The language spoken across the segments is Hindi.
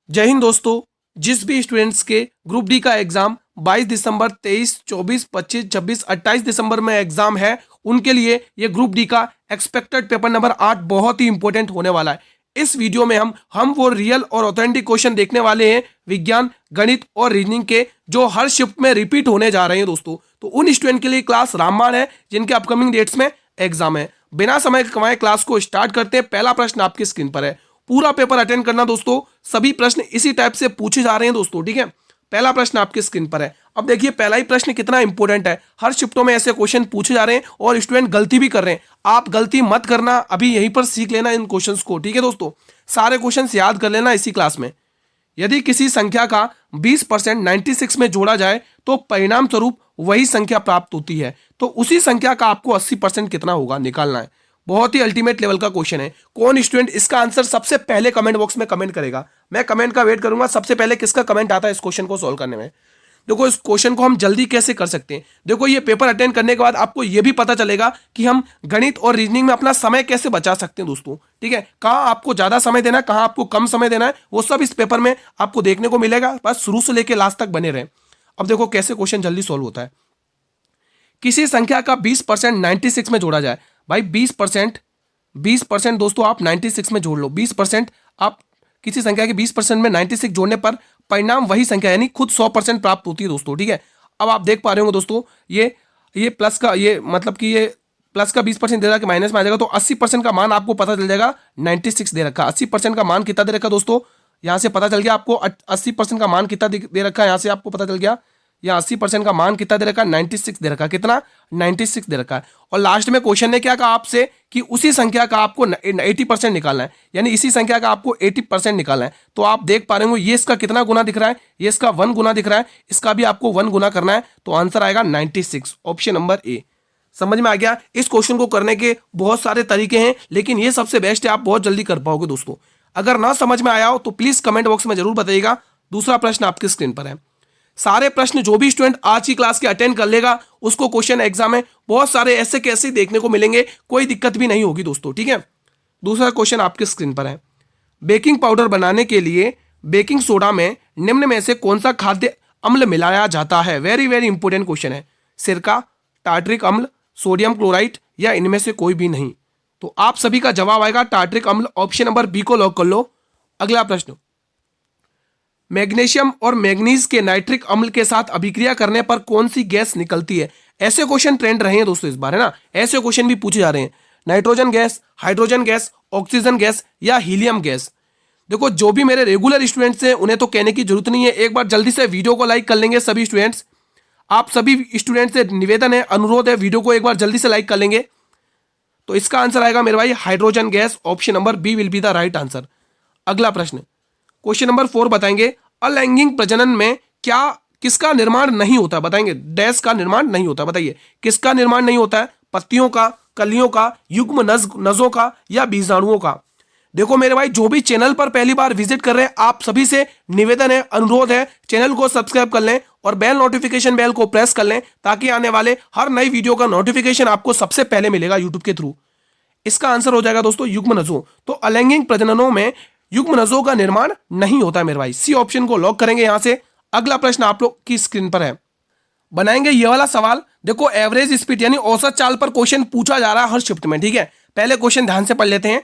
जय हिंद दोस्तों। जिस भी स्टूडेंट्स के ग्रुप डी का एग्जाम 22 दिसंबर, 23, 24, 25, 26, 28 दिसंबर में एग्जाम है, उनके लिए ये ग्रुप डी का एक्सपेक्टेड पेपर नंबर 8 बहुत ही इंपॉर्टेंट होने वाला है। इस वीडियो में हम वो रियल और ऑथेंटिक क्वेश्चन देखने वाले हैं विज्ञान, गणित और रीजनिंग के, जो हर शिफ्ट में रिपीट होने जा रहे हैं दोस्तों। तो उन स्टूडेंट के लिए क्लास रामबाण है जिनके अपकमिंग डेट्स में एग्जाम है। बिना समय गंवाए क्लास को स्टार्ट करते हैं। पहला प्रश्न आपकी स्क्रीन पर है, पूरा पेपर अटेंड करना दोस्तों। सभी प्रश्न इसी टाइप से पूछे जा रहे हैं दोस्तों, ठीक है। पहला प्रश्न आपकी स्क्रीन पर है। अब देखिए पहला ही प्रश्न कितना इंपॉर्टेंट है। हर शिफ्टों में ऐसे क्वेश्चन पूछे जा रहे हैं और स्टूडेंट गलती भी कर रहे हैं। आप गलती मत करना, अभी यहीं पर सीख लेना इन क्वेश्चंस को, ठीक है दोस्तों। सारे क्वेश्चंस याद कर लेना इसी क्लास में। यदि किसी संख्या का 20% 96 में जोड़ा जाए तो परिणाम स्वरूप वही संख्या प्राप्त होती है, तो उसी संख्या का आपको 80% कितना होगा निकालना है। बहुत ही अल्टीमेट लेवल का क्वेश्चन है। कौन स्टूडेंट इसका आंसर सबसे पहले कमेंट बॉक्स में कमेंट करेगा? मैं कमेंट का वेट करूंगा। सबसे पहले किसका कमेंट आता है इस क्वेश्चन को सोल्व करने में। देखो इस क्वेश्चन को हम जल्दी कैसे कर सकते हैं। देखो ये पेपर अटेंड करने के बाद आपको ये भी पता चलेगा कि हम गणित और रीजनिंग में अपना समय कैसे बचा सकते हैं दोस्तों, ठीक है। कहाँ आपको ज्यादा समय देना है, कहाँ आपको कम समय देना है, वो सब इस पेपर में आपको देखने को मिलेगा। बस शुरू से लेकर लास्ट तक बने रहे। अब देखो कैसे क्वेश्चन जल्दी सोल्व होता है। किसी संख्या का 20% 96 में जोड़ा जाए। भाई 20% दोस्तों आप 96 में जोड़ लो। 20% आप किसी संख्या के 20% में 96 जोड़ने पर परिणाम वही संख्या यानी खुद 100% प्राप्त होती है दोस्तों, ठीक है। अब आप देख पा रहे होंगे दोस्तों, ये प्लस का, ये मतलब कि ये प्लस का 20% दे रहा कि माइनस में आ जाएगा, तो 80% का मान आपको पता चल जाएगा। 96 दे रखा, 80% का मान कितना दे रखा दोस्तों, यहां से पता चल गया आपको। 80% का मान कितना दे रखा है, यहां से आपको पता चल गया। या 80% का मान कितना दे रखा है, 96 दे रखा। कितना? 96 दे रखा है। और लास्ट में क्वेश्चन ने क्या कहा आपसे कि उसी संख्या का आपको 80% निकालना है, यानी इसी संख्या का आपको 80% निकालना है। तो आप देख पा रहे हो ये इसका कितना गुना दिख रहा है, ये इसका 1 गुना दिख रहा है, इसका भी आपको 1 गुना करना है। तो आंसर आएगा 96, ऑप्शन नंबर ए। समझ में आ गया? इस क्वेश्चन को करने के बहुत सारे तरीके हैं, लेकिन ये सबसे बेस्ट है, आप बहुत जल्दी कर पाओगे दोस्तों। अगर ना समझ में आया हो तो प्लीज कमेंट बॉक्स में जरूर बताइएगा। दूसरा प्रश्न आपकी स्क्रीन पर है। सारे प्रश्न जो भी स्टूडेंट आज की क्लास के अटेंड कर लेगा उसको क्वेश्चन एग्जाम में बहुत सारे ऐसे कैसे देखने को मिलेंगे, कोई दिक्कत भी नहीं होगी दोस्तों, ठीक है। दूसरा क्वेश्चन आपके स्क्रीन पर है। बेकिंग पाउडर बनाने के लिए बेकिंग सोडा में निम्न में से कौन सा खाद्य अम्ल मिलाया जाता है? वेरी वेरी इंपॉर्टेंट क्वेश्चन है। सिरका, टार्ट्रिक अम्ल, सोडियम क्लोराइड या इनमें से कोई भी नहीं। तो आप सभी का जवाब आएगा टार्ट्रिक अम्ल, ऑप्शन नंबर बी को लॉक कर लो। अगला प्रश्न, मैग्नीशियम और मैग्नीज के नाइट्रिक अम्ल के साथ अभिक्रिया करने पर कौन सी गैस निकलती है? ऐसे क्वेश्चन ट्रेंड रहे हैं दोस्तों इस बार, है ना। ऐसे क्वेश्चन भी पूछे जा रहे हैं। Nitrogen gas, hydrogen gas, oxygen gas या हीलियम गैस। देखो जो भी मेरे रेगुलर स्टूडेंट्स हैं उन्हें तो कहने की जरूरत नहीं है। एक बार जल्दी से वीडियो को लाइक कर लेंगे सभी स्टूडेंट्स। आप सभी स्टूडेंट्स से निवेदन है, अनुरोध है, वीडियो को एक बार जल्दी से लाइक कर लेंगे। तो इसका आंसर आएगा मेरे भाई hydrogen gas, option number B will be the right answer. अगला प्रश्न, क्वेश्चन नंबर 4 बताएंगे। अलैंगिक प्रजनन में क्या किसका निर्माण नहीं होता? बताएंगे। डैश का निर्माण नहीं होता, बताइए किसका निर्माण नहीं होता है? पत्तियों का, कलियों का, युग्म नजों का या बीजाणुओं का? देखो मेरे भाई जो भी चैनल पर पहली बार विजिट कर रहे हैं आप सभी से निवेदन है, अनुरोध है, चैनल को सब्सक्राइब कर लें और बेल नोटिफिकेशन बेल को प्रेस कर लें ताकि आने वाले हर नई वीडियो का नोटिफिकेशन आपको सबसे पहले मिलेगा यूट्यूब के थ्रू। इसका आंसर हो जाएगा दोस्तों युग्म नजों। तो अलैंगिक प्रजननों में युग्म नजों का निर्माण नहीं होता मेरे भाई। सी ऑप्शन को लॉक करेंगे यहां से। अगला प्रश्न आप लोग की स्क्रीन पर है। बनाएंगे ये वाला सवाल। देखो एवरेज स्पीड यानी औसत चाल पर क्वेश्चन पूछा जा रहा है हर शिफ्ट में, ठीक है। पहले क्वेश्चन ध्यान से पढ़ लेते हैं।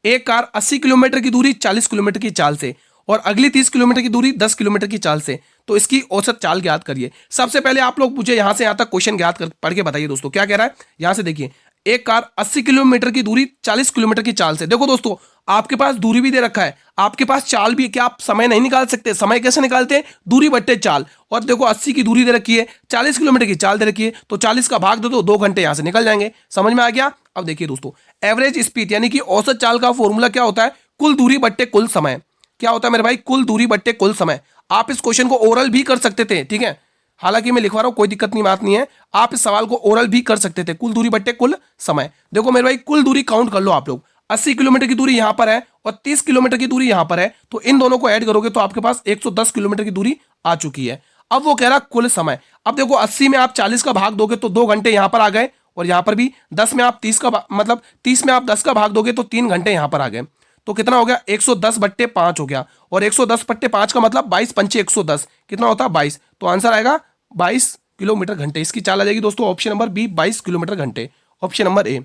एक कार 80 किलोमीटर की दूरी 40 किलोमीटर की चाल से और अगली 30 किलोमीटर की दूरी 10 किलोमीटर की चाल से, तो इसकी औसत चाल ज्ञात करिए। सबसे पहले आप लोग मुझे यहां से यहां तक क्वेश्चन ज्ञात कर पढ़ के बताइए दोस्तों क्या कह रहा है। यहां से देखिए, एक कार 80 किलोमीटर की दूरी 40 किलोमीटर की चाल से। देखो दोस्तों आपके पास दूरी भी दे रखा है, आपके पास चाल भी। क्या आप समय नहीं निकाल सकते? समय कैसे निकालते हैं? दूरी बट्टे चाल। और देखो 80 की दूरी दे रखी है, 40 किलोमीटर की चाल दे रखी है, तो 40 का भाग दे दो, 2 घंटे यहां से निकल जाएंगे। समझ में आ गया? अब देखिए दोस्तों, एवरेज स्पीड यानी कि औसत चाल का फॉर्मूला क्या होता है? कुल दूरी बट्टे कुल समय। क्या होता है मेरे भाई? कुल दूरी बट्टे कुल समय। आप इस क्वेश्चन को ओरल भी कर सकते थे, ठीक है। हालांकि मैं लिखवा रहा हूं, कोई दिक्कत नहीं, बात नहीं है। आप इस सवाल को ओरल भी कर सकते थे। कुल दूरी बट्टे कुल समय। देखो मेरे भाई कुल दूरी काउंट कर लो आप लोग। 80 किलोमीटर की दूरी यहां पर है और 30 किलोमीटर की दूरी यहां पर है, तो इन दोनों को ऐड करोगे तो आपके पास 110 किलोमीटर की दूरी आ चुकी है। अब वो कह रहा कुल समय। अब देखो 80 में आप 40 का भाग दोगे तो 2 घंटे यहां पर आ गए, और यहां पर भी 10 में आप 30 का मतलब 30 में आप 10 का भाग दोगे तो 3 घंटे यहां पर आ गए। तो कितना हो गया 110/5 हो गया, और 110/5 का मतलब 22 पंचे 110 कितना होता है 22, तो आंसर आएगा 22 किलोमीटर घंटे। इसकी चाल आ जाएगी दोस्तों ऑप्शन नंबर बी 22 किलोमीटर घंटे, ऑप्शन नंबर ए।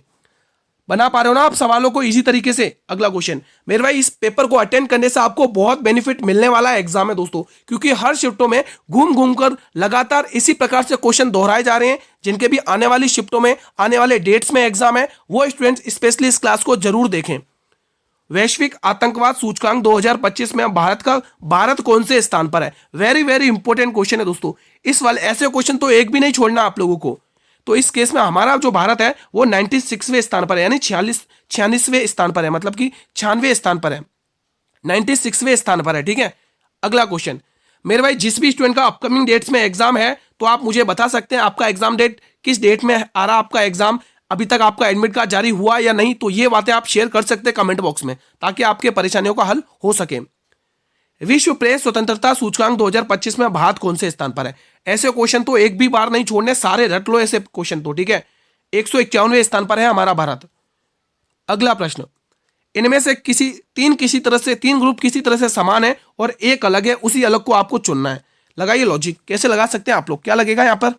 बना पा रहे हो ना आप सवालों को इजी तरीके से। अगला क्वेश्चन, मेरे भाई इस पेपर को अटेंड करने से आपको बहुत बेनिफिट मिलने वाला एग्जाम है दोस्तों, क्योंकि हर शिफ्टों में घूम घूम कर लगातार इसी प्रकार से क्वेश्चन दोहराए जा रहे हैं। जिनके भी आने वाली शिफ्टों में आने वाले डेट्स में एग्जाम है वो स्टूडेंट्स स्पेशली इस क्लास को जरूर देखें। वैश्विक आतंकवाद सूचकांक 2025 में भारत कौन से स्थान पर है? वेरी वेरी इंपॉर्टेंट क्वेश्चन है दोस्तों। इस वाले ऐसे क्वेश्चन तो एक भी नहीं छोड़ना आप लोगों को। तो इस केस में हमारा जो भारत है वो 96वें स्थान पर है, यानी 46वें स्थान पर है, मतलब कि 96वें स्थान पर है, 96वें स्थान पर है। ठीक है, अगला क्वेश्चन, मेरे भाई जिस भी स्टूडेंट का अपकमिंग डेट्स में एग्जाम है तो आप मुझे बता सकते हैं आपका एग्जाम डेट किस डेट में आ रहा, आपका एग्जाम अभी तक आपका एडमिट कार्ड जारी हुआ या नहीं, तो ये बातें आप शेयर कर सकते हैं कमेंट बॉक्स में, ताकि आपके परेशानियों का हल हो सके। विश्व प्रेस स्वतंत्रता सूचकांक 2025 में भारत कौन से स्थान पर है? ऐसे क्वेश्चन तो एक भी बार नहीं छोड़ने, सारे रट लो ऐसे क्वेश्चन तो। ठीक है, 151वें स्थान पर है हमारा भारत। अगला प्रश्न, इनमें से तीन ग्रुप किसी तरह से समान है और एक अलग है, उसी अलग को आपको चुनना है। लगाइए लॉजिक, कैसे लगा सकते हैं आप लोग, क्या लगेगा यहां पर?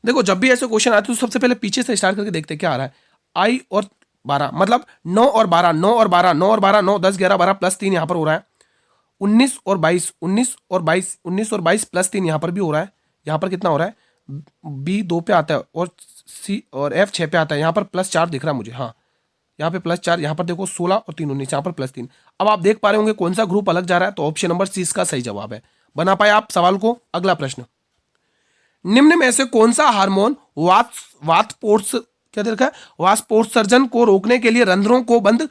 देखो जब भी ऐसे क्वेश्चन आते हैं तो सबसे पहले पीछे से स्टार्ट करके देखते हैं क्या आ रहा है। आई और 12 मतलब 9 और 12, 9 और 12, 9 और 12, 9 10 11 12 प्लस 3 यहां पर हो रहा है। 19 और 22, 19 और 22, 19 और 22 प्लस 3 यहां पर भी हो रहा है। यहां पर कितना हो रहा है? बी 2 पे आता है और सी और एफ 6 पे आता है। यहां पर प्लस 4 दिख रहा है मुझे, हाँ यहाँ पे प्लस 4, यहाँ पर देखो 16 और 3 19, यहाँ पर प्लस 3। अब आप देख पा रहे होंगे कौन सा ग्रुप अलग जा रहा है, तो ऑप्शन नंबर सी इसका सही जवाब है। बना पाए आप सवाल को? अगला प्रश्न, निम्न में से कौन सा हार्मोन वाष्पोत्सर्जन को रोकने के लिए रंध्रों को बंद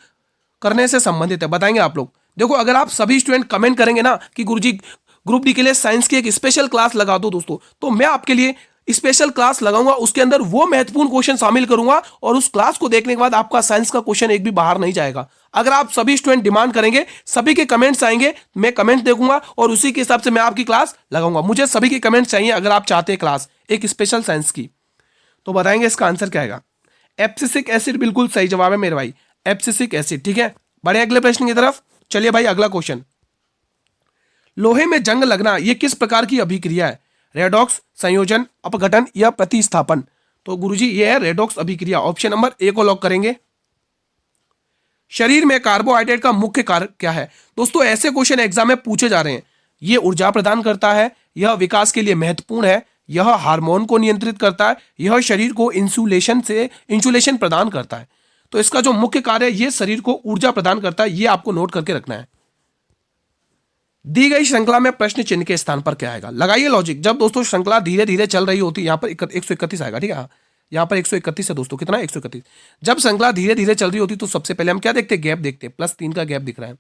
करने से संबंधित है? बताएंगे आप लोग। देखो अगर आप सभी स्टूडेंट कमेंट करेंगे ना कि गुरुजी ग्रुप डी के लिए साइंस की एक स्पेशल क्लास लगा दो दोस्तों, तो मैं आपके लिए स्पेशल क्लास लगाऊंगा, उसके अंदर वो महत्वपूर्ण क्वेश्चन शामिल करूंगा और उस क्लास को देखने के बाद आपका साइंस का क्वेश्चन एक भी बाहर नहीं जाएगा। अगर आप सभी स्टूडेंट डिमांड करेंगे, सभी के कमेंट्स आएंगे, मैं कमेंट देखूंगा और उसी के हिसाब से मैं आपकी क्लास लगाऊंगा। मुझे सभी के कमेंट्स चाहिए अगर आप चाहते हैं क्लास एक स्पेशल साइंस की। तो बताएंगे इसका आंसर क्या आएगा? एब्सिसिक एसिड बिल्कुल सही जवाब है मेरे भाई, एब्सिसिक एसिड। ठीक है, बढ़े अगले प्रश्न की तरफ। चलिए भाई अगला क्वेश्चन, लोहे में जंग लगना यह किस प्रकार की अभिक्रिया है? रेडॉक्स, संयोजन, अपघटन या प्रतिस्थापन? तो गुरुजी ये है रेडॉक्स अभिक्रिया, ऑप्शन नंबर ए को लॉक करेंगे। शरीर में कार्बोहाइड्रेट का मुख्य कारक क्या है? दोस्तों ऐसे क्वेश्चन एग्जाम में पूछे जा रहे हैं। यह ऊर्जा प्रदान करता है, यह विकास के लिए महत्वपूर्ण है, यह हार्मोन को नियंत्रित करता है, यह शरीर को इंसुलेशन प्रदान करता है। तो इसका जो मुख्य कार्य है यह शरीर को ऊर्जा प्रदान करता है, यह आपको नोट करके रखना है। दी गई श्रृंखला में प्रश्न चिन्ह के स्थान पर क्या आएगा? लगाइए लॉजिक। जब दोस्तों श्रृंखला धीरे धीरे चल रही होती है, यहाँ पर 131 आएगा। ठीक है, यहाँ पर 131 है दोस्तों, कितना 131। जब श्रृंखला धीरे धीरे चल रही होती तो सबसे पहले हम क्या देखते हैं? गैप देखते हैं। +3 का गैप दिख रहा है,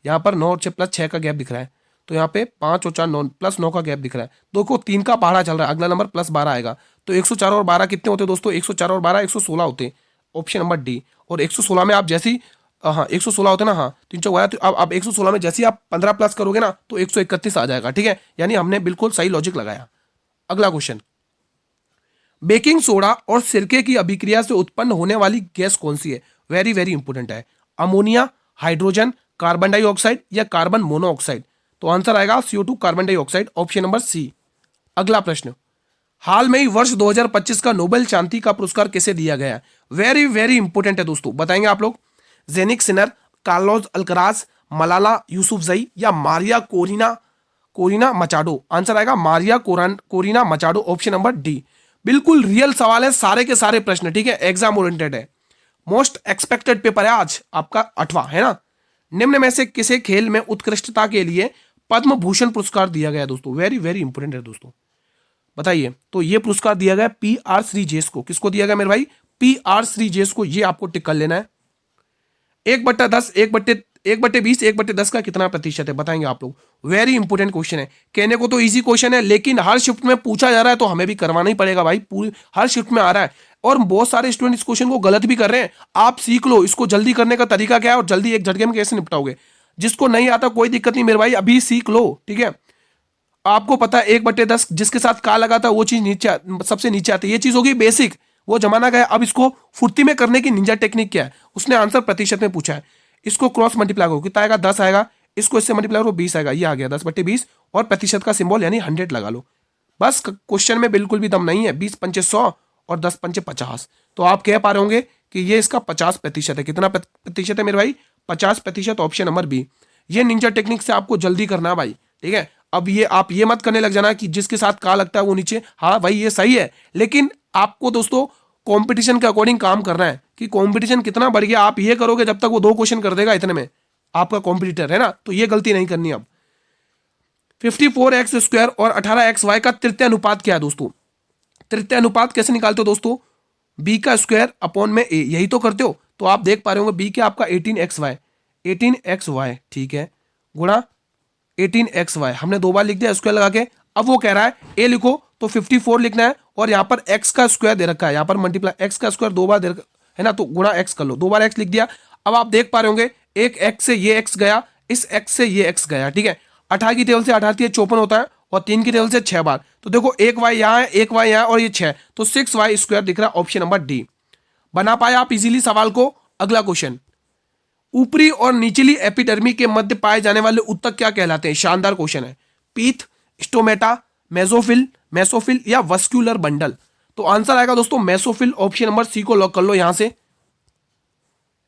यहाँ पर 9 और 6 +6 का गैप दिख रहा है, तो यहाँ पे 5 और 4 9 +9 का गैप दिख रहा है। देखो 3 का पहाड़ा चल रहा है, अगला नंबर +12 आएगा। तो 104 और 12 कितने होते हैं दोस्तों? 104 और 12 116 होते हैं, ऑप्शन नंबर डी। और 116 में आप जैसी 116 होते ना, 3 चौक आया, तो अब 116 में जैसे आप 15 प्लस करोगे ना तो 131 आ जाएगा। ठीक है, यानी हमने बिल्कुल सही लॉजिक लगाया। अगला क्वेश्चन, बेकिंग सोडा और सिरके की अभिक्रिया से उत्पन्न होने वाली गैस कौन सी है? वेरी वेरी इंपॉर्टेंट है। अमोनिया, हाइड्रोजन, कार्बन डाइऑक्साइड या कार्बन मोनोऑक्साइड? तो आंसर आएगा CO2 carbon dioxide, option number C. अगला प्रश्न, हाल में ही वर्ष 2025 का नोबेल शांति का पुरस्कार किसे दिया गया है? वेरी वेरी इंपॉर्टेंट है दोस्तों, बताएंगे आप लोग। Jannik Sinner, Carlos Alcaraz, Malala Yousafzai या मारिया कोरिना मचाडो? आंसर आएगा Maria Corina Machado, option number D. बिल्कुल रियल सवाल है सारे के सारे प्रश्न। ठीक है, एग्जाम ओरिएंटेड है, मोस्ट एक्सपेक्टेड पेपर है आज आपका 8वां, है ना। निम्न में से किसे खेल में उत्कृष्टता के लिए पद्म भूषण पुरस्कार दिया गया दोस्तों? वेरी वेरी इंपॉर्टेंट है दोस्तों, बताइए। तो ये पुरस्कार दिया गया PR श्रीजेश को। किसको दिया गया मेरे भाई? PR श्रीजेश को। ये आपको टिक कर लेना है। 1/10, 1/20, 1/10 का कितना प्रतिशत है? बताएंगे आप लोग। वेरी इंपॉर्टेंट क्वेश्चन है, कहने को तो इजी क्वेश्चन है लेकिन हर शिफ्ट में पूछा जा रहा है तो हमें भी करवाना ही पड़ेगा भाई। पूरी हर शिफ्ट में आ रहा है और बहुत सारे स्टूडेंट इस क्वेश्चन को गलत भी कर रहे हैं। आप सीख लो इसको, जल्दी करने का तरीका क्या है और जल्दी एक झटके में कैसे निपटाओगे। जिसको नहीं आता कोई दिक्कत नहीं मेरे भाई, अभी सीख लो। ठीक है, आपको पता है 1/10 जिसके साथ का लगा था वो चीज नीचे सबसे नीचे आती है। ये चीज होगी बेसिक, वो जमाना गया। अब इसको फुर्ती में करने की निंजा टेक्निक क्या है, उसने आंसर प्रतिशत में पूछा है। इसको क्रॉस मल्टीप्लाई करो, कितना आएगा, 10 आएगा। इसको इससे मल्टीप्लाई करो, 20 आएगा। ये आ गया 10/20 और प्रतिशत का सिंबल यानी 100 लगा लो। बस क्वेश्चन में बिल्कुल भी दम नहीं है। 20 पंचे 100 और 10 पंचे 50। तो आप कह पा रहे होंगे कि ये इसका 50% है। कितना प्रतिशत है मेरे भाई, 50%। Option number B. ये निंजा टेक्निक से आपको जल्दी करना है भाई, ठीक है। अब ये आप ये मत करने लग जाना कि जिसके साथ का लगता है वो नीचे। हाँ भाई ये सही है, लेकिन आपको दोस्तों कंपटीशन के अकॉर्डिंग काम करना है कि कंपटीशन कितना बढ़ गया। आप ये करोगे जब तक वो 2 क्वेश्चन कर देगा इतने में, आपका कॉम्पिटिटर है ना, तो ये गलती नहीं करनी। अब 54x² और 18xy का तृतीय अनुपात क्या है दोस्तों। तृतीय अनुपात कैसे निकालते हो दोस्तों, b का स्क्वायर अपॉन में a, यही तो करते हो। तो आप देख पा रहे होंगे b क्या आपका 18xy, ठीक है, गुणा 18xy। हमने 2 बार लिख दिया स्क्वायर लगा के। अब वो कह रहा है a लिखो तो 54 लिखना है और यहाँ पर x का स्क्वायर दे रखा है, यहाँ पर मल्टीप्लाई x का स्क्वायर 2 बार दे रखा है ना, तो गुणा x कर लो। 2 बार x लिख दिया। अब आप देख पा रहे होंगे एक x से ये x गया, इस x से ये x गया, ठीक है। 18 की टेबल से 18 54 होता है और 3 की टेबल से 6 बार। तो देखो एक y यहाँ है, एक y यहाँ और ये 6, तो 6y² दिख रहा है। Option number D. बना पाया आप इजीली सवाल को। अगला क्वेश्चन, ऊपरी और निचली एपिडर्मी के मध्य पाए जाने वाले उत्तक क्या कहलाते हैं। शानदार क्वेश्चन है। पीथ, स्टोमेटा, मेसोफिल या वस्क्यूलर बंडल। तो आंसर आएगा दोस्तों मेसोफिल। ऑप्शन नंबर सी को लॉक कर लो यहां से।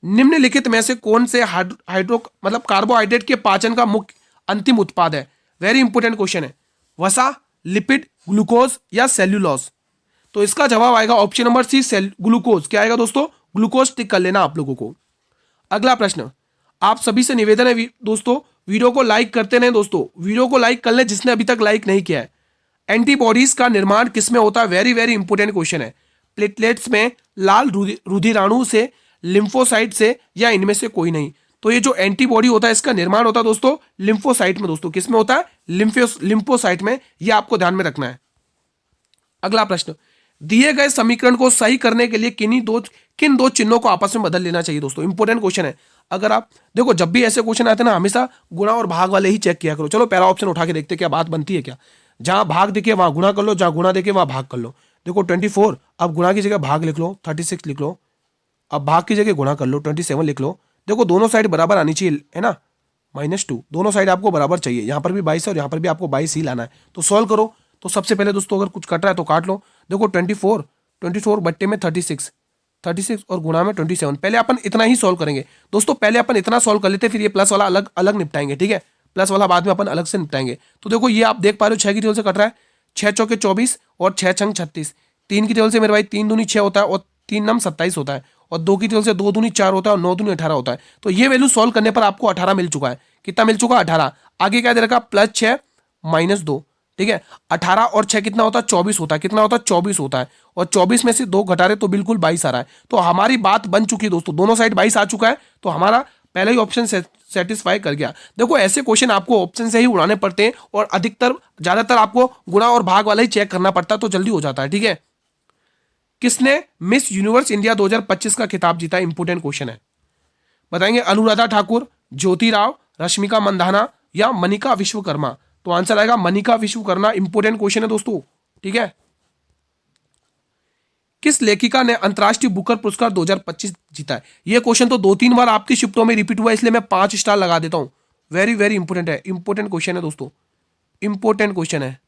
निम्नलिखित में से कौन से मतलब कार्बोहाइड्रेट के पाचन का मुख्य अंतिम उत्पाद है। वेरी इंपोर्टेंट क्वेश्चन है। वसा, लिपिड, ग्लूकोज या सेल्यूलोज। तो इसका जवाब आएगा ऑप्शन नंबर सी, ग्लूकोज। क्या आएगा दोस्तों, ग्लूकोज। टिक कर लेना आप लोगों को। अगला प्रश्न, आप सभी से निवेदन है दोस्तों, वीडियो को लाइक करते रहें दोस्तों, वीडियो को लाइक कर ले जिसने अभी तक लाइक नहीं किया है। एंटीबॉडीज का निर्माण किसमें होता है। वेरी वेरी इंपोर्टेंट क्वेश्चन है। प्लेटलेट्स में, लाल रुधिराणु से, लिम्फोसाइट से या इनमें से कोई नहीं। तो ये जो एंटीबॉडी होता है इसका निर्माण होता है दोस्तों लिम्फोसाइट में। दोस्तों किसमें होता है, लिम्फोसाइट में। ये आपको ध्यान में रखना है। अगला प्रश्न, दिए गए समीकरण को सही करने के लिए किन दो चिन्हों को आपस में बदल लेना चाहिए। दोस्तों इंपोर्टेंट क्वेश्चन है। अगर आप देखो जब भी ऐसे क्वेश्चन आते हैं ना, हमेशा गुणा और भाग वाले ही चेक किया करो। चलो पहला ऑप्शन उठा के देखते क्या बात बनती है क्या। जहां भाग दिखे वहां गुणा कर लो, जहां गुणा दिखे वहां भाग कर लो। देखो 24, अब गुणा की जगह भाग लिख लो, 36 लिख लो। अब भाग की जगह गुणा कर लो, 27 लिख लो। देखो दोनों साइड बराबर आनी चाहिए, है ना, -2। दोनों साइड आपको बराबर चाहिए। यहाँ पर भी 22 है और यहाँ पर भी आपको 22 ही लाना है। तो सॉल्व करो। तो सबसे पहले दोस्तों अगर कुछ कट रहा है तो काट लो। देखो 24 बट्टे में 36 और गुणा में 27। पहले अपन इतना ही सॉल्व करेंगे दोस्तों। पहले अपन इतना सॉल्व कर लेते, फिर ये प्लस वाला अलग अलग निपटाएंगे, ठीक है। प्लस वाला बाद में अपन अलग से निपटाएंगे। तो देखो ये आप देख पा रहे हो 6 की टेबल से कट रहा है, 6 चौके 24 और 6 छंग 36। 3 की टेबल से मेरे भाई 3 दूनी 6 होता है और 3 नम 27 होता है और 2 की टेबल से 2 दूनी 4 होता है और 9 दूनी 18 होता है। तो ये वैल्यू सॉल्व करने पर आपको 18 मिल चुका है। कितना मिल चुका, 18। आगे क्या दे रखा, +6 -2, ठीक है। 18 और 6 कितना होता है, 24 होता है। कितना होता है, 24 होता है। और 24 में से 2 घटा रहे तो बिल्कुल 22 आ रहा है। तो हमारी बात बन चुकी है दोस्तों, दोनों साइड 22 आ चुका है। तो हमारा पहला ही ऑप्शन सेटिस्फाई कर गया। देखो ऐसे क्वेश्चन आपको ऑप्शन से ही उड़ाने पड़ते हैं और ज्यादातर आपको गुणा और भाग वाला ही चेक करना पड़ता है, तो जल्दी हो जाता है, ठीक है। किसने मिस यूनिवर्स इंडिया 2025 का खिताब जीता। इंपोर्टेंट क्वेश्चन है, बताएंगे। अनुराधा ठाकुर, ज्योति राव, रश्मिका मंदाना या मनिका विश्वकर्मा। तो आंसर आएगा मनिका विश्वकर्मा। इंपोर्टेंट क्वेश्चन है दोस्तों, ठीक है। किस लेखिका ने अंतरराष्ट्रीय बुकर पुरस्कार 2025 जीता है। यह क्वेश्चन तो 2-3 बार आपकी शिफ्टों में रिपीट हुआ, इसलिए मैं 5 स्टार लगा देता हूं। वेरी वेरी इंपोर्टेंट है, इंपोर्टेंट क्वेश्चन है दोस्तों, इंपोर्टेंट क्वेश्चन है।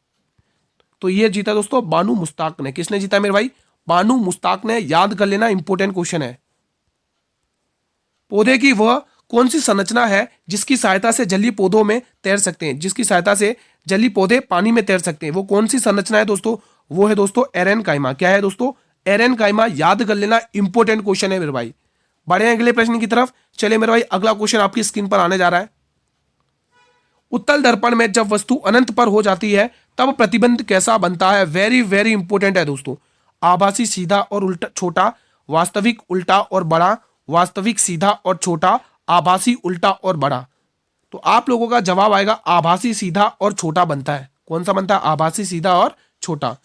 तो ये जीता दोस्तों बानू मुश्ताक ने। किसने जीता मेरे भाई, बानू मुश्ताक ने। याद कर लेना, इंपोर्टेंट क्वेश्चन है। पौधे की वह कौन सी संरचना है जिसकी सहायता से जलीय पौधों में तैर सकते हैं, जिसकी सहायता से जलीय पौधे पानी में तैर सकते हैं। वो कौन सी संरचना है दोस्तों, वो है दोस्तों एरेनकाइमा। क्या है दोस्तों, एरेनकाइमा। याद कर लेना, इंपोर्टेंट क्वेश्चन है मेरे भाई। बढ़े अगले प्रश्न की तरफ। चले मेरे भाई, अगला क्वेश्चन आपकी स्क्रीन पर आने जा रहा है। उत्तल दर्पण में जब वस्तु अनंत पर हो जाती है तब प्रतिबिंब कैसा बनता है। वेरी वेरी इंपोर्टेंट है दोस्तों। आभासी सीधा और उल्टा छोटा, वास्तविक उल्टा और बड़ा, वास्तविक सीधा और छोटा, आभासी उल्टा और बड़ा। तो आप लोगों का जवाब आएगा आभासी सीधा और छोटा बनता है। कौन सा बनता है, आभासी सीधा और छोटा।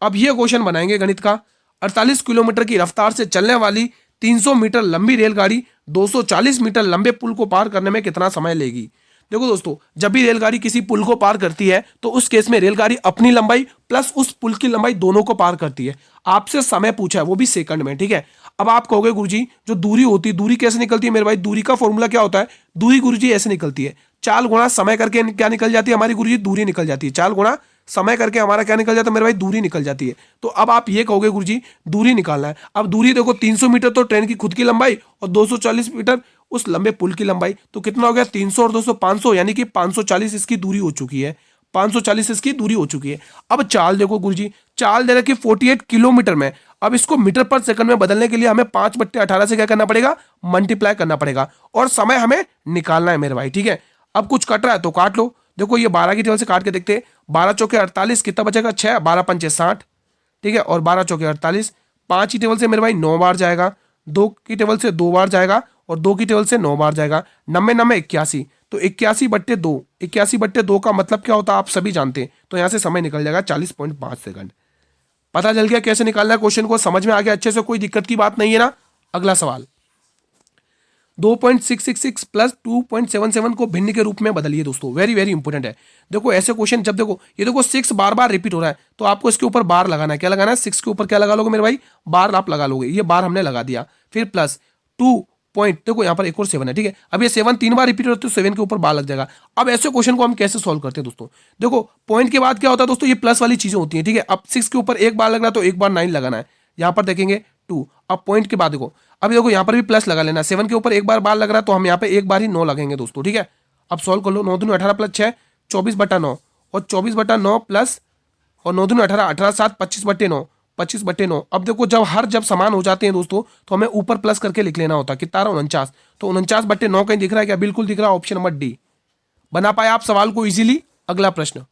अब ये क्वेश्चन बनाएंगे गणित का। 48 किलोमीटर की रफ्तार से चलने वाली 300 मीटर लंबी रेलगाड़ी 240 मीटर लंबे पुल को पार करने में कितना समय लेगी। देखो दोस्तों, जब भी रेलगाड़ी किसी पुल को पार करती है तो उस केस में रेलगाड़ी अपनी लंबाई प्लस उस पुल की लंबाई दोनों को पार करती है। आपसे समय पूछा है, वो भी सेकंड में, ठीक है। अब आप कहोगे गुरुजी जो दूरी होती है, दूरी कैसे निकलती है मेरे भाई? दूरी का फॉर्मूला क्या होता है? दूरी गुरुजी ऐसे निकलती है, चाल गुणा समय करके क्या निकल जाती है हमारी गुरुजी? दूरी निकल जाती है। चाल गुणा समय करके हमारा क्या निकल जाता है मेरे भाई? दूरी निकल जाती है। तो अब आप ये कहोगे गुरुजी दूरी निकालना है। अब दूरी देखो, 300 मीटर तो ट्रेन की खुद की लंबाई और 240 मीटर उस लंबे पुल की लंबाई, तो कितना हो गया? 300 और 200 500, यानी कि 540 इसकी दूरी हो चुकी है। 540 इसकी दूरी हो चुकी है। अब चाल देखो गुरुजी, चाल दे रखी 48 किलोमीटर में। अब इसको मीटर पर सेकंड में बदलने के लिए हमें 5/18 से क्या करना पड़ेगा? मल्टीप्लाई करना पड़ेगा, और समय हमें निकालना है मेरे भाई, ठीक है। अब कुछ कट रहा है तो काट लो। देखो ये 12 की टेबल से काट के देखते हैं, 12 चौके 48, कितना बचेगा? 6, 12 पंचे 60, ठीक है, और 12 चौके 48। 5 की टेबल से मेरे भाई 9 बार जाएगा, 2 की टेबल से 2 बार जाएगा, और 2 की टेबल से 9 बार जाएगा। 90 90 81, तो 81/2, 81/2 का मतलब क्या होता है आप सभी जानते हैं। तो यहां से समय निकल जाएगा 40.5 सेकंड। पता चल गया कैसे निकालना है क्वेश्चन को? समझ में आ गया अच्छे से? कोई दिक्कत की बात नहीं है ना? अगला सवाल, 2.666 प्लस 2.77 को भिन्न के रूप में बदलिए दोस्तों। वेरी वेरी इंपॉर्टेंट है। देखो ऐसे क्वेश्चन जब देखो, ये देखो 6 बार बार रिपीट हो रहा है, तो आपको इसके ऊपर बार लगाना है। क्या लगाना है? 6 के ऊपर क्या लगा लोगे मेरे भाई? बार आप लगा लोगे। ये बार हमने लगा दिया। फिर प्लस 2 पॉइंट, देखो यहाँ पर एक और 7 है, ठीक है। अब ये 7 3 बार रिपीट होते, तो 7 के ऊपर बार लग जाएगा। अब ऐसे क्वेश्चन को हम कैसे सॉल्व करते हैं दोस्तों? देखो पॉइंट के बाद क्या होता है दोस्तों? ये प्लस वाली चीजें होती है, ठीक है। अब 6 के ऊपर एक बार लग रहा है, तो एक बार 9 लगाना है। यहाँ पर देखेंगे 2। अब पॉइंट के बाद देखो, अब देखो यहाँ पर भी प्लस लगा लेना। 7 के ऊपर एक बार लग रहा है, तो हम यहाँ पे एक बार ही 9 लगेंगे दोस्तों, ठीक है। अब सॉल्व कर लो। 9 दूनी 18 प्लस 6 24/9, और 24/9 प्लस, और 9 दूनी 18, 18 7 25/9, 25/9। अब देखो जब समान हो जाते हैं दोस्तों, तो हमें ऊपर प्लस करके लिख लेना होता है। कितना रहा? 49। तो 49/9 कहीं दिख रहा है क्या? बिल्कुल दिख रहा है। Option number D. बना पाए आप सवाल को इजीली? अगला प्रश्न,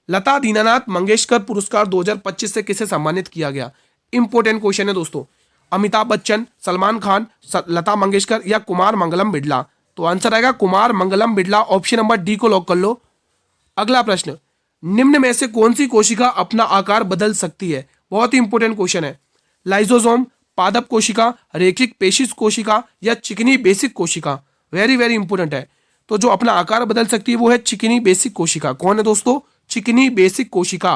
लता दीनानाथ मंगेशकर पुरस्कार 2025 से किसे सम्मानित किया गया? इंपॉर्टेंट क्वेश्चन है दोस्तों। अमिताभ बच्चन, सलमान खान, लता मंगेशकर या कुमार मंगलम बिड़ला? तो आंसर आएगा Kumar Mangalam Birla. Option number D को लॉक कर लो। अगला प्रश्न, निम्न में से कौन सी कोशिका अपना आकार बदल सकती है? बहुत ही इंपॉर्टेंट क्वेश्चन है। लाइजोसोम, पादप कोशिका, रेखिक पेशिश कोशिका या चिकनी बेसिक कोशिका? वेरी वेरी इंपॉर्टेंट है। तो जो अपना आकार बदल सकती है वो है चिकनी बेसिक कोशिका। कौन है दोस्तों? चिकनी बेसिक कोशिका।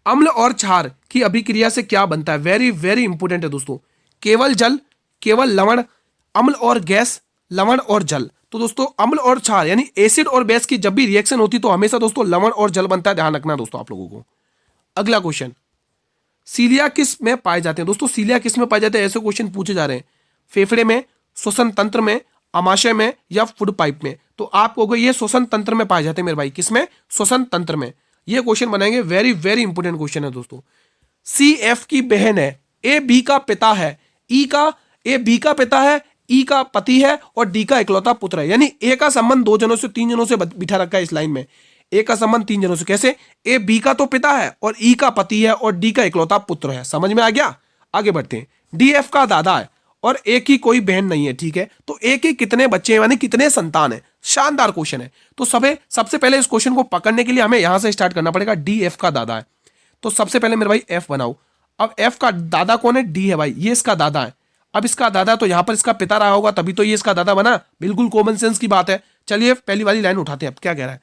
अम्ल और क्षार की अभिक्रिया से क्या बनता है? वेरी वेरी इंपॉर्टेंट है दोस्तों। केवल जल, केवल लवण, अम्ल और गैस, लवण और जल। तो दोस्तों अम्ल और क्षार यानी एसिड और बेस की जब भी रिएक्शन होती तो हमेशा दोस्तों लवण और जल बनता है। ध्यान रखना दोस्तों आप लोगों को। अगला क्वेश्चन, सीलिया किस में पाए जाते हैं? दोस्तों सीलिया किस में पाए जाते हैं? ऐसे क्वेश्चन पूछे जा रहे हैं। फेफड़े में, श्वसन तंत्र में, अमाशय में या फूड पाइप में? तो आप कहोगे ये श्वसन तंत्र में पाए जाते हैं मेरे भाई। किसमें? श्वसन तंत्र में। ये क्वेश्चन बनाएंगे। वेरी वेरी इंपॉर्टेंट क्वेश्चन है दोस्तों। सी एफ की बहन है, ए बी का पिता है, ए बी का पिता है, ई का पति है और डी का इकलौता पुत्र है। यानी ए का संबंध 2 जनों से 3 जनों से बिठा रखा है इस लाइन में। ए का संबंध 3 जनों से। कैसे? ए बी का तो पिता है और ई का पति है और डी का इकलौता पुत्र है। समझ में आ गया? आगे बढ़ते हैं। डी एफ का दादा है और ए की कोई बहन नहीं है, ठीक है। तो ए के कितने बच्चे हैं, यानी कितने संतान है? शानदार क्वेश्चन है। तो सबसे पहले इस क्वेश्चन को पकड़ने के लिए हमें यहां से स्टार्ट करना पड़ेगा। डी एफ का दादा है, तो सबसे पहले मेरे भाई एफ बनाओ। अब एफ का दादा कौन है? डी है भाई, ये इसका दादा है। अब इसका दादा तो यहां पर इसका पिता रहा होगा, तभी तो ये इसका दादा बना। बिल्कुल कॉमन सेंस की बात है। चलिए पहली वाली लाइन उठाते हैं। अब क्या कह रहा है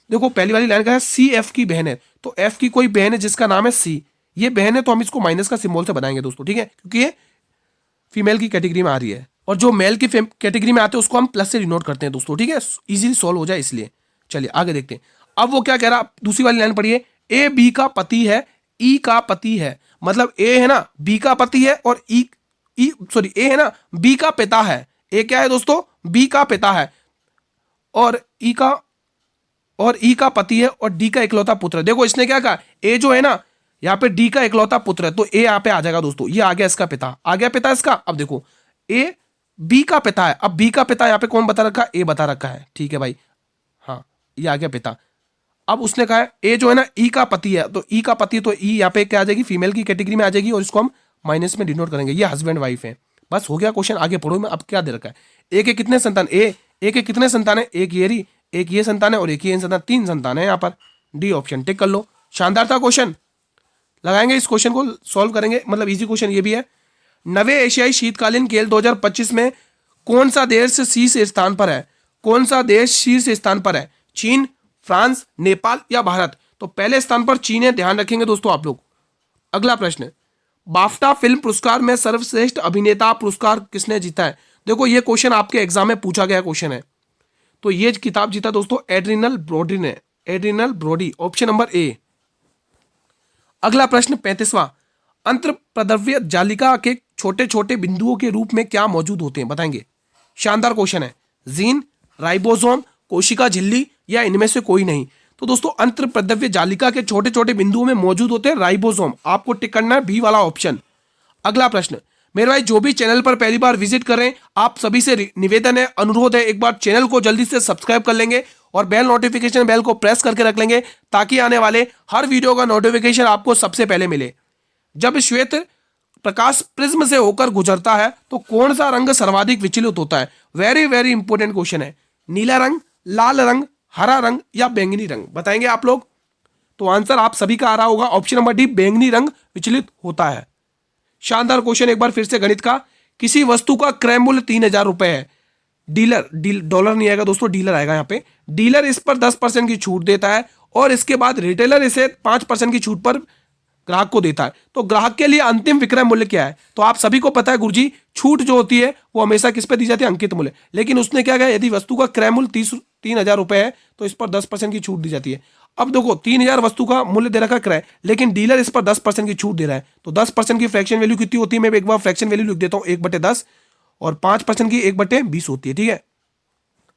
देखो, पहली वाली लाइन का है सी एफ की बहन है। तो एफ की कोई बहन है जिसका नाम है सी, ये बहन है, तो हम इसको माइनस का सिंबल से बनाएंगे दोस्तों, ठीक है, क्योंकि ये फीमेल की कैटेगरी में आ रही है। और जो मेल की कैटेगरी में आते हैं उसको हम प्लस से डिनोट करते हैं दोस्तों, ठीक है, इजीली सॉल्व हो जाए इसलिए। चलिए आगे देखते हैं। अब वो क्या कह रहा है, दूसरी वाली लाइन पढ़िए। ए बी का पति है, ई का पति है। मतलब ए है ना, बी का पति है, और ए है ना, बी का पिता है। ए क्या है दोस्तों? बी का पिता है, और ई का पति है, और डी का इकलौता पुत्र है। देखो इसने क्या कहा, ए जो है ना यहाँ पे डी का इकलौता पुत्र है, तो ए यहाँ पे आ जाएगा दोस्तों। ये आ गया इसका पिता, आ गया पिता इसका। अब देखो ए बी का पिता है। अब बी का पिता यहाँ पे कौन बता रखा है? ए बता रखा है, ठीक है भाई। हाँ, ये आ गया पिता। अब उसने कहा है ए जो है ना ई का पति है, तो ई का पति, तो ई यहाँ पे क्या आ जाएगी? फीमेल की कैटेगरी में आ जाएगी, और इसको हम माइनस में डिनोट करेंगे। ये हस्बैंड वाइफ है। बस हो गया क्वेश्चन। आगे पढ़ो में। अब क्या दे रखा है? ए के कितने संतान? ए के कितने संतान है? एक ये संतान है और एक ये संतान, 3 संतान है यहाँ पर। डी ऑप्शन टिक कर लो। शानदार था क्वेश्चन। लगाएंगे इस क्वेश्चन को, सॉल्व करेंगे। मतलब इजी क्वेश्चन ये भी है। नवे एशियाई शीतकालीन खेल 2025 में कौन सा देश शीर्ष स्थान पर है? कौन सा देश शीर्ष स्थान पर है? चीन, फ्रांस, नेपाल या भारत? तो पहले स्थान पर चीन है, ध्यान रखेंगे दोस्तों आप लोग। अगला प्रश्न, बाफ्टा फिल्म पुरस्कार में सर्वश्रेष्ठ अभिनेता पुरस्कार किसने जीता है? देखो ये क्वेश्चन आपके एग्जाम में पूछा गया क्वेश्चन है। तो ये किताब जीता दोस्तों एड्रिनल ब्रोडी ने, adrenal Brodie, option number A. अगला प्रश्न 35वां, अंतर्प्रद्रव्य जालिका के छोटे छोटे बिंदुओं के रूप में क्या मौजूद होते हैं? बताएंगे। शानदार क्वेश्चन है। जीन, राइबोसोम, कोशिका झिल्ली या इनमें से कोई नहीं? तो दोस्तों अंतर्प्रद्रव्य जालिका के छोटे छोटे बिंदुओं में मौजूद होते हैं राइबोसोम। आपको टिक करना है बी वाला ऑप्शन। अगला प्रश्न, मेरे भाई जो भी चैनल पर पहली बार विजिट कर रहे हैं, आप सभी से निवेदन है, अनुरोध है, एक बार चैनल को जल्दी से सब्सक्राइब कर लेंगे और बेल नोटिफिकेशन बेल को प्रेस करके रख लेंगे ताकि आने वाले हर वीडियो का नोटिफिकेशन आपको सबसे पहले मिले। जब श्वेत प्रकाश प्रिज्म से होकर गुजरता है तो कौन सा रंग सर्वाधिक विचलित होता है? वेरी वेरी इंपॉर्टेंट क्वेश्चन है। नीला रंग, लाल रंग, हरा रंग या बैंगनी रंग? बताएंगे आप लोग। तो आंसर आप सभी का आ रहा होगा ऑप्शन नंबर डी, बैंगनी रंग विचलित होता है। शानदार क्वेश्चन एक बार फिर से गणित का। किसी वस्तु का क्रय मूल्य 3000 रुपए है। डॉलर नहीं आएगा दोस्तों, डीलर आएगा यहाँ पे। डीलर इस पर 10% की छूट देता है और इसके बाद रिटेलर इसे 5% की छूट पर ग्राहक को देता है। तो ग्राहक के लिए अंतिम विक्रय मूल्य क्या है? तो आप सभी को पता है गुरुजी, छूट जो होती है वो हमेशा किस पे दी जाती है? अंकित मूल्य। लेकिन उसने क्या कहा, यदि वस्तु का क्रय मूल्य 3000 रुपए है तो इस पर 10% की छूट दी जाती है। अब देखो 3000 वस्तु का मूल्य दे रखा क्रय, लेकिन डीलर इस पर 10% की छूट दे रहा है। तो 10% की फ्रैक्शन वैल्यू कितनी होती है? मैं एक बार फ्रैक्शन वैल्यू लिख देता हूँ, 1/10 और 5% की 1/20 होती है। ठीक है,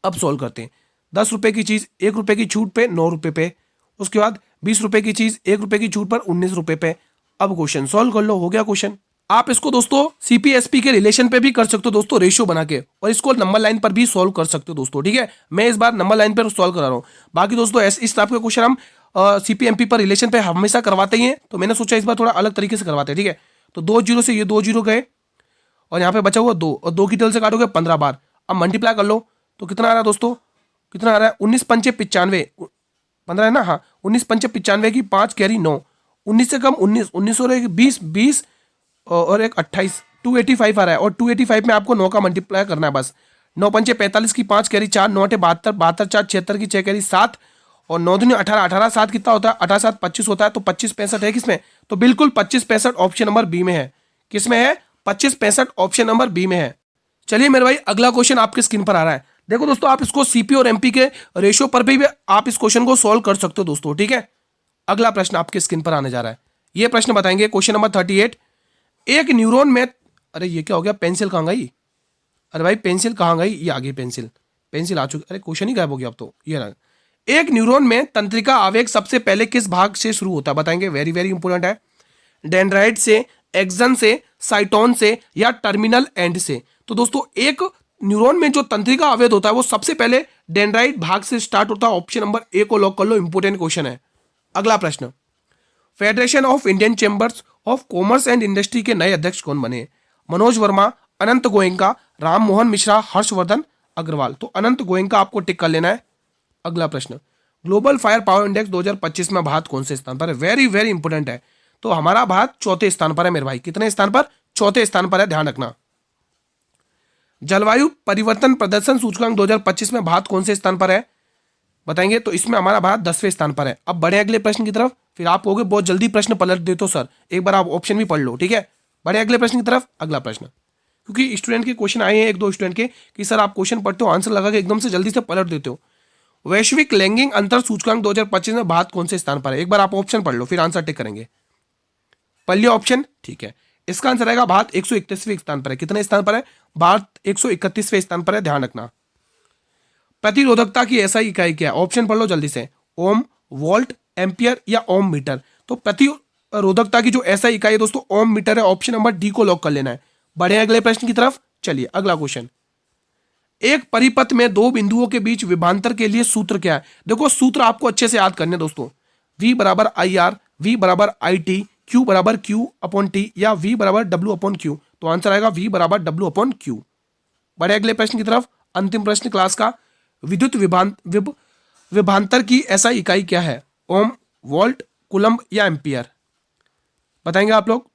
अब सोल्व करते हैं। 10 रुपए की चीज 1 रुपए की छूट पे 9 रुपए पे, उसके बाद 20 रुपए की चीज 1 रुपए की छूट पर 19 रुपए पे। अब क्वेश्चन सोल्व कर लो, हो गया क्वेश्चन। आप इसको दोस्तों सीपीएसपी के रिलेशन पे भी कर सकते हो दोस्तों, रेशियो बना के, और इसको नंबर लाइन पर भी सोल्व कर सकते हो दोस्तों। ठीक है, मैं इस बार नंबर लाइन पर सोल्व करा रहा हूँ। बाकी दोस्तों इस टाइप के क्वेश्चन हम सीपीएमपी पर रिलेशन पे हमेशा करवाते ही हैं, तो मैंने सोचा इस बार थोड़ा अलग तरीके से करवाते हैं। ठीक है, तो 2 जीरो से ये 2 जीरो गए और यहाँ पे बचा हुआ 2, और 2 की टेबल से काटोगे 15 बार। अब मल्टीप्लाई कर लो तो कितना आ रहा है दोस्तों? कितना आ रहा है? 19 पंचे 95, 15 है ना? हाँ, 19 पंचे 95 की 5 कैरी 9, 19 से कम 19, 19 और 20, 20 और एक 28, 285 आ रहा है। और 285 में आपको 9 का मल्टीप्लाई करना है बस। 9 पंचे 45 की 5 कैरी 4, 9 72, 72 4 76 की 6 कैरी 7 और 9 दूनी 18, 18 7 कितना होता है? 18 7 25 होता है। तो 25 65 है किसमें? तो बिल्कुल 25 65 ऑप्शन नंबर बी में है। किसमें है? 25 65 ऑप्शन नंबर बी में है। चलिए मेरे भाई अगला क्वेश्चन आपके स्क्रीन पर आ रहा है। देखो दोस्तों आप इसको सीपी और एमपी के रेशियो पर भी आप इस क्वेश्चन को सॉल्व कर सकते हो दोस्तों। ठीक है, अगला प्रश्न आपके स्क्रीन पर आने जा रहा है। ये प्रश्न बताएंगे क्वेश्चन नंबर 38। एक न्यूरॉन में, अरे ये क्या हो गया? पेंसिल कहाँ गई? अरे भाई पेंसिल कहाँ गई? ये आ गई पेंसिल, पेंसिल आ चुकी। अरे क्वेश्चन ही गायब हो गया अब तो। ये रहा, एक न्यूरॉन में तंत्रिका आवेग सबसे पहले किस भाग से शुरू होता है? बताएंगे, वेरी वेरी इंपॉर्टेंट है। डेंड्राइट से, एक्सन से, साइटोन से या टर्मिनल एंड से? तो दोस्तों एक न्यूरॉन में जो तंत्रिका आवेग होता है वो सबसे पहले डेंड्राइट भाग से स्टार्ट होता है। ऑप्शन नंबर ए को लॉक कर लो, इंपॉर्टेंट क्वेश्चन है। अगला प्रश्न, federation of Indian chambers of commerce and industry के नए अध्यक्ष कौन बने? मनोज वर्मा, अनंत गोयनका, राम मोहन मिश्रा, हर्षवर्धन अग्रवाल? तो अनंत गोयनका आपको टिक कर लेना है। अगला प्रश्न, ग्लोबल फायर पावर इंडेक्स 2025 में भारत कौन से स्थान पर है? वेरी वेरी इंपॉर्टेंट है। तो हमारा भारत 4थे स्थान पर है मेरे भाई। कितने स्थान पर? 4थे स्थान पर है, ध्यान रखना। जलवायु परिवर्तन प्रदर्शन सूचकांक 2025 में भारत कौन से स्थान पर है? बताएंगे। तो इसमें हमारा भारत 10वें स्थान पर है। अब बढ़े अगले प्रश्न की तरफ, फिर आप कहोगे बहुत जल्दी प्रश्न पलट देते हो सर, एक बार आप ऑप्शन भी पढ़ लो। ठीक है, बढ़े अगले प्रश्न की तरफ। अगला प्रश्न, क्योंकि स्टूडेंट के क्वेश्चन आए हैं 1-2 स्टूडेंट के कि सर आप क्वेश्चन पढ़ते हो आंसर लगा के एकदम से जल्दी से पलट देते हो। वैश्विक लैंगिक अंतर सूचकांक 2025 में भारत कौन से स्थान पर है? एक बार आप ऑप्शन पढ़ लो फिर आंसर टिक करेंगे। पढ़ लिया ऑप्शन? ठीक है, इसका आंसर आएगा भारत 131वें स्थान पर है। कितने स्थान पर है? भारत 131वें स्थान पर है, ध्यान रखना। प्रतिरोधकता की ऐसा इकाई क्या है? ऑप्शन पढ़ लो जल्दी से। ओम, वोल्ट, एम्पियर या ओम मीटर? तो प्रतिरोधकता की जो ऐसा इकाई है दोस्तों ओम मीटर है। ऑप्शन नंबर डी को लॉक कर लेना है। बढ़े अगले प्रश्न की तरफ। चलिए अगला क्वेश्चन, एक परिपथ में 2 बिंदुओं के बीच विभवांतर के लिए सूत्र क्या है? देखो सूत्र आपको अच्छे से याद करने दोस्तों। V बराबर IR, V बराबर IT, Q बराबर Q अपॉन T या V बराबर W अपॉन Q? तो आंसर आएगा V बराबर W अपॉन Q। बढ़े अगले प्रश्न की तरफ। अंतिम प्रश्न क्लास का, विद्युत विभवांतर की ऐसा इकाई क्या है? ओम, वोल्ट, कूलम्ब या एम्पियर? बताएंगे आप लोग।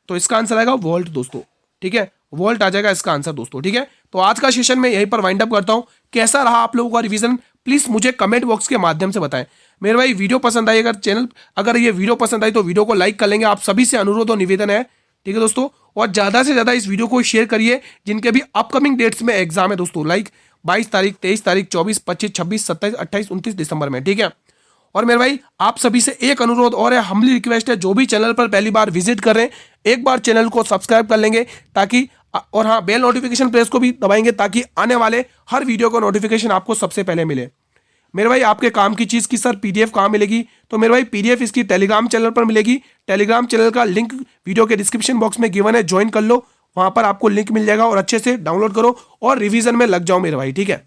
तो इसका आंसर आएगा वोल्ट दोस्तों। ठीक है, वोल्ट आ जाएगा इसका आंसर दोस्तों। ठीक है, तो आज का सेशन मैं यहीं पर वाइंड अप करता हूँ। कैसा रहा आप लोगों का रिवीजन, प्लीज मुझे कमेंट बॉक्स के माध्यम से बताएं। मेरे भाई वीडियो पसंद आई, अगर ये वीडियो पसंद आई तो वीडियो को लाइक कर लेंगे, आप सभी से अनुरोध और निवेदन है। ठीक है दोस्तों, और ज्यादा से ज्यादा इस वीडियो को शेयर करिए जिनके भी अपकमिंग डेट्स में एग्जाम है दोस्तों, लाइक 22 तारीख, 23 तारीख, 24, 25, 26, 27, 28, 29 दिसंबर में। ठीक है, और मेरे भाई आप सभी से एक अनुरोध और है, हम्बली रिक्वेस्ट है, जो भी चैनल पर पहली बार विजिट कर रहे हैं एक बार चैनल को सब्सक्राइब कर लेंगे ताकि, और हाँ बेल नोटिफिकेशन प्रेस को भी दबाएंगे ताकि आने वाले हर वीडियो का नोटिफिकेशन आपको सबसे पहले मिले। मेरे भाई आपके काम की चीज़ की सर पीडीएफ कहाँ मिलेगी, तो मेरे भाई पीडीएफ इसकी टेलीग्राम चैनल पर मिलेगी। टेलीग्राम चैनल का लिंक वीडियो के डिस्क्रिप्शन बॉक्स में गिवन है, ज्वाइन कर लो, वहां पर आपको लिंक मिल जाएगा और अच्छे से डाउनलोड करो और रिवीजन में लग जाओ मेरे भाई। ठीक है,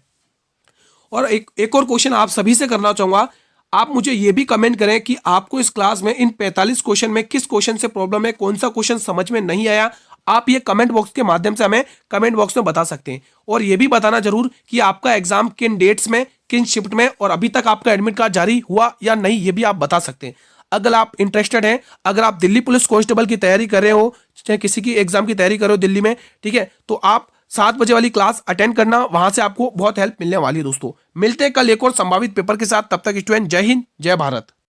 और एक और क्वेश्चन आप सभी से करना चाहूंगा, आप मुझे ये भी कमेंट करें कि आपको इस क्लास में इन 45 क्वेश्चन में किस क्वेश्चन से प्रॉब्लम है, कौन सा क्वेश्चन समझ में नहीं आया। आप ये कमेंट बॉक्स के माध्यम से हमें कमेंट बॉक्स में बता सकते हैं, और ये भी बताना जरूर कि आपका एग्जाम किन डेट्स में, किन शिफ्ट में, और अभी तक आपका एडमिट कार्ड जारी हुआ या नहीं, ये भी आप बता सकते हैं। अगर आप इंटरेस्टेड हैं, अगर आप दिल्ली पुलिस कांस्टेबल की तैयारी कर रहे हो, चाहे किसी की एग्जाम की तैयारी कर रहे हो दिल्ली में, ठीक है, तो आप 7 बजे वाली क्लास अटेंड करना, वहां से आपको बहुत हेल्प मिलने वाली है दोस्तों। मिलते हैं कल एक और संभावित पेपर के साथ, तब तक स्टूडेंट जय हिंद जय भारत।